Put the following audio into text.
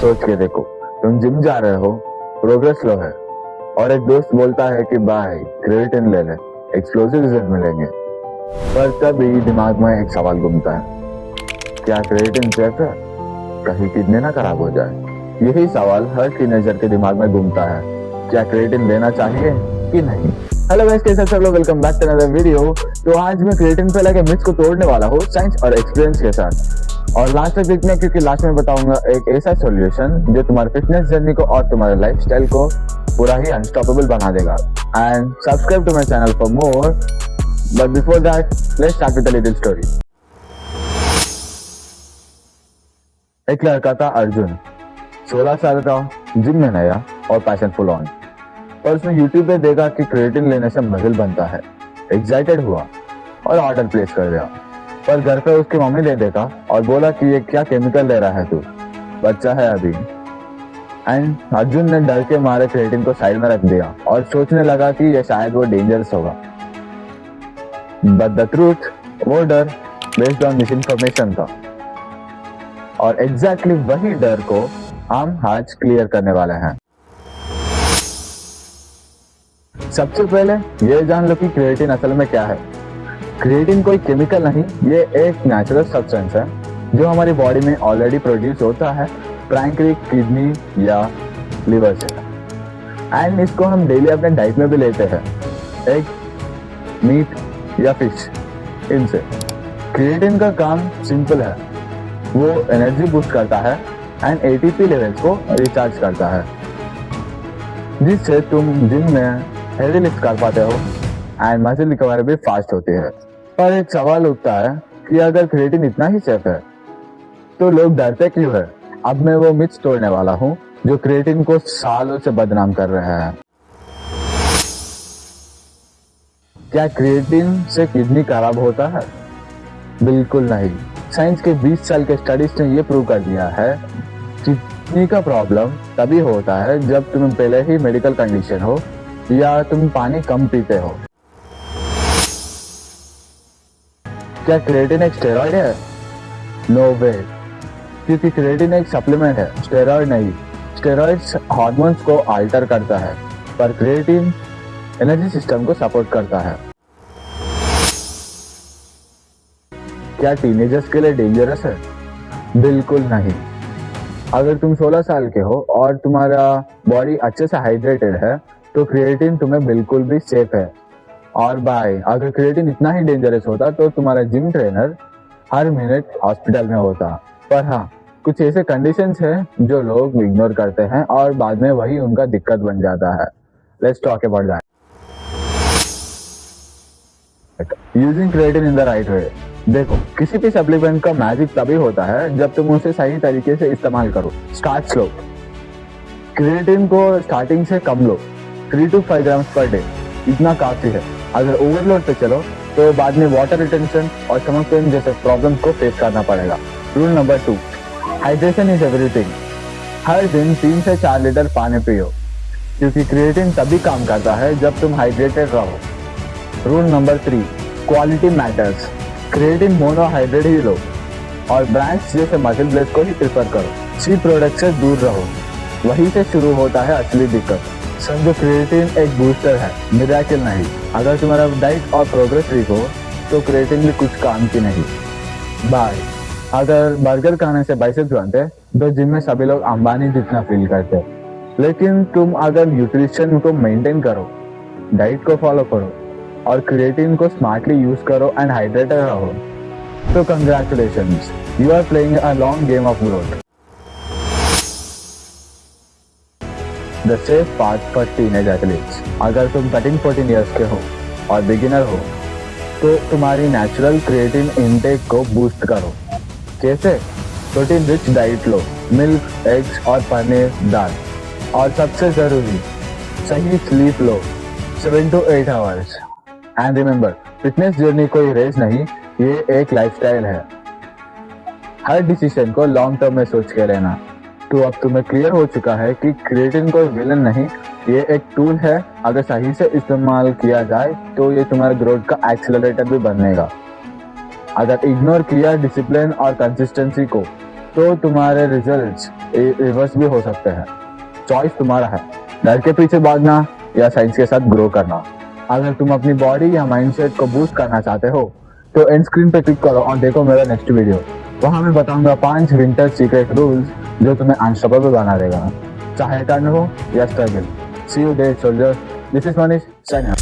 सोच के देखो, तुम जिम जा रहे हो, प्रोग्रेस लो है, और एक दोस्त बोलता है कि भाई क्रिएटिन ले ले, एक्सप्लोसिव रिजल्ट मिलेंगे। पर तभी दिमाग में एक सवाल घूमता है, क्या क्रिएटिन सेफ है? कहीं किडनी ना खराब हो जाए। यही सवाल हर टीनेजर के दिमाग में घूमता है, क्या क्रिएटिन लेना चाहिए कि नहीं। हेलो गाइस, कैसे सब लोग, welcome back to another video. तो आज मैं क्रिएटिन पे लगे मिथ्स को तोड़ने वाला हूँ साइंस और एक्सपीरियंस के साथ, और लास्ट तक देखना क्योंकि लास्ट में बताऊंगा एक ऐसा सॉल्यूशन जो तुम्हारे फिटनेस जर्नी को और तुम्हारे लाइफस्टाइल को पूरा ही अनस्टॉपेबल बना देगा। And subscribe to my channel for more, but before that let's start with a little story. एक लड़का था अर्जुन, 16 साल का, जिम में नया और पैशन फुल ऑन। पर उसने यूट्यूब पे देखा कि क्रिएटिन लेने से मसल बनता है, एक्साइटेड हुआ और ऑर्डर प्लेस कर दिया। पर घर पे उसकी मम्मी ने देखा और बोला कि ये क्या केमिकल ले रहा है तू, बच्चा है अभी। एंड अर्जुन ने डर के मारे क्रिएटिन को साइड में रख दिया और सोचने लगा कि ये शायद वो डेंजरस होगा। बट द ट्रूथ, वो डर बेस्ड ऑन मिस इन्फॉर्मेशन था, और एग्जैक्टली वही डर को हम आज क्लियर करने वाले हैं। सबसे पहले ये जान लो कि क्रिएटिन असल में क्या है। क्रिएटिन कोई केमिकल नहीं, ये एक नेचुरल सब्सटेंस है जो हमारी बॉडी में ऑलरेडी प्रोड्यूस होता है प्राइमरी किडनी या लिवर से। एंड इसको हम डेली अपने डाइट में भी लेते हैं, एग, मीट या फिश, इनसे। क्रिएटिन का काम सिंपल है, वो एनर्जी बूस्ट करता है एंड एटीपी लेवल्स को रिचार्ज करता है, जिससे तुम जिम में हेवी लिफ्ट कर पाते हो एंड मसल रिकवरी भी फास्ट होती है। पर एक सवाल उठता है कि अगर क्रिएटिन इतना ही सेफ है तो लोग डरते क्यों है। अब मैं वो मिथ्स तोड़ने वाला हूँ जो क्रिएटिन को सालों से बदनाम कर रहे हैं। क्या क्रिएटिन से किडनी खराब होता है? बिल्कुल नहीं। साइंस के 20 साल के स्टडीज ने ये प्रूव कर दिया है कि किडनी का प्रॉब्लम तभी होता है जब तुम्हें पहले ही मेडिकल कंडीशन हो या तुम पानी कम पीते हो। क्या क्रिएटिन एक स्टेरॉइड है? नो वे, क्योंकि क्रिएटिन एक सप्लीमेंट है, स्टेरॉइड नहीं। स्टेरॉइड्स हार्मोन्स को अल्टर करता है, पर क्रिएटिन एनर्जी सिस्टम को सपोर्ट करता है। क्या टीनेजर्स के लिए डेंजरस है? बिल्कुल नहीं। अगर तुम 16 साल के हो और तुम्हारा बॉडी अच्छे से हाइड्रेटेड है तो क्रिएटिन तुम्हें बिल्कुल भी सेफ है। और भाई, अगर क्रिएटिन इतना ही डेंजरस होता तो तुम्हारा जिम ट्रेनर हर मिनट हॉस्पिटल में होता। पर हाँ, कुछ ऐसे कंडीशंस हैं जो लोग इग्नोर करते हैं और बाद में वही उनका दिक्कत बन जाता है। Let's talk about that. Using creatine in the right way. देखो, किसी भी सप्लीमेंट का मैजिक तभी होता है जब तुम उसे सही तरीके से इस्तेमाल करो। Start slow. क्रिएटिन को स्टार्टिंग से कम लो, 3 to 5 ग्राम्स पर डे, इतना काफी है। अगर ओवरलोड पे चलो तो बाद में वाटर रिटेंशन और स्टमक पेन जैसे प्रॉब्लम को फेस करना पड़ेगा। Rule number 2, hydration is everything. हर दिन 3 से 4 लीटर पानी पियो, क्योंकि क्रिएटिन तभी काम करता है जब तुम हाइड्रेटेड रहो। Rule number 3, quality matters. Creatine monohydrate ही लो और ब्रांड्स जैसे मसल ब्लेस को ही प्रेफर करो। चीप प्रोडक्ट से दूर रहो, वहीं से शुरू होता है असली दिक्कत। समझो, क्रिएटिन एक बूस्टर है, मिरेकल नहीं। अगर तुम्हारा डाइट और प्रोग्रेस वीक हो तो क्रिएटिन भी कुछ काम की नहीं। बाय। अगर बर्गर खाने से बाइसेप्स बनते तो जिम में सभी लोग अंबानी जितना फील करते, लेकिन तुम अगर न्यूट्रिशन को मेंटेन करो, डाइट को फॉलो करो और क्रिएटिन को स्मार्टली यूज करो एंड हाइड्रेटेड रहो, तो congratulations, you are playing a long game of growth. The safe path for teenage athletes. अगर तुम 13-14 इयर्स के हो और बिगिनर हो तो तुम्हारी नेचुरल क्रिएटिन इनटेक को बूस्ट करो। कैसे? प्रोटीन रिच डाइट लो, मिल्क, एग्स और पनीर, दाल। और सबसे जरूरी, सही sleep low, 7 to 8 hours. And remember, fitness journey कोई रेस नहीं, ये एक लाइफस्टाइल है। हर डिसीजन को लॉन्ग टर्म में सोच के लेना। तो अब तुम्हें क्लियर हो चुका है कि क्रिएटिन कोई विलन नहीं, ये एक टूल है। अगर सही से इस्तेमाल किया जाए तो ये तुम्हारे ग्रोथ का एक्सेलरेटर भी बनेगा। अगर इग्नोर किया डिसिप्लिन और कंसिस्टेंसी को तो तुम्हारे रिजल्ट्स रिवर्स भी हो सकते हैं। चॉइस तुम्हारा है, डर के पीछे भागना या साइंस के साथ ग्रो करना। अगर तुम अपनी बॉडी या माइंडसेट को बूस्ट करना चाहते हो तो एंड स्क्रीन पे क्लिक करो और देखो मेरा नेक्स्ट वीडियो। वहां मैं बताऊंगा 5 विंटर सीक्रेट रूल्स जो तुम्हें अनस्टॉपेबल बना देगा, चाहे टर्न हो या struggle. See you there soldier, this is Manish, sign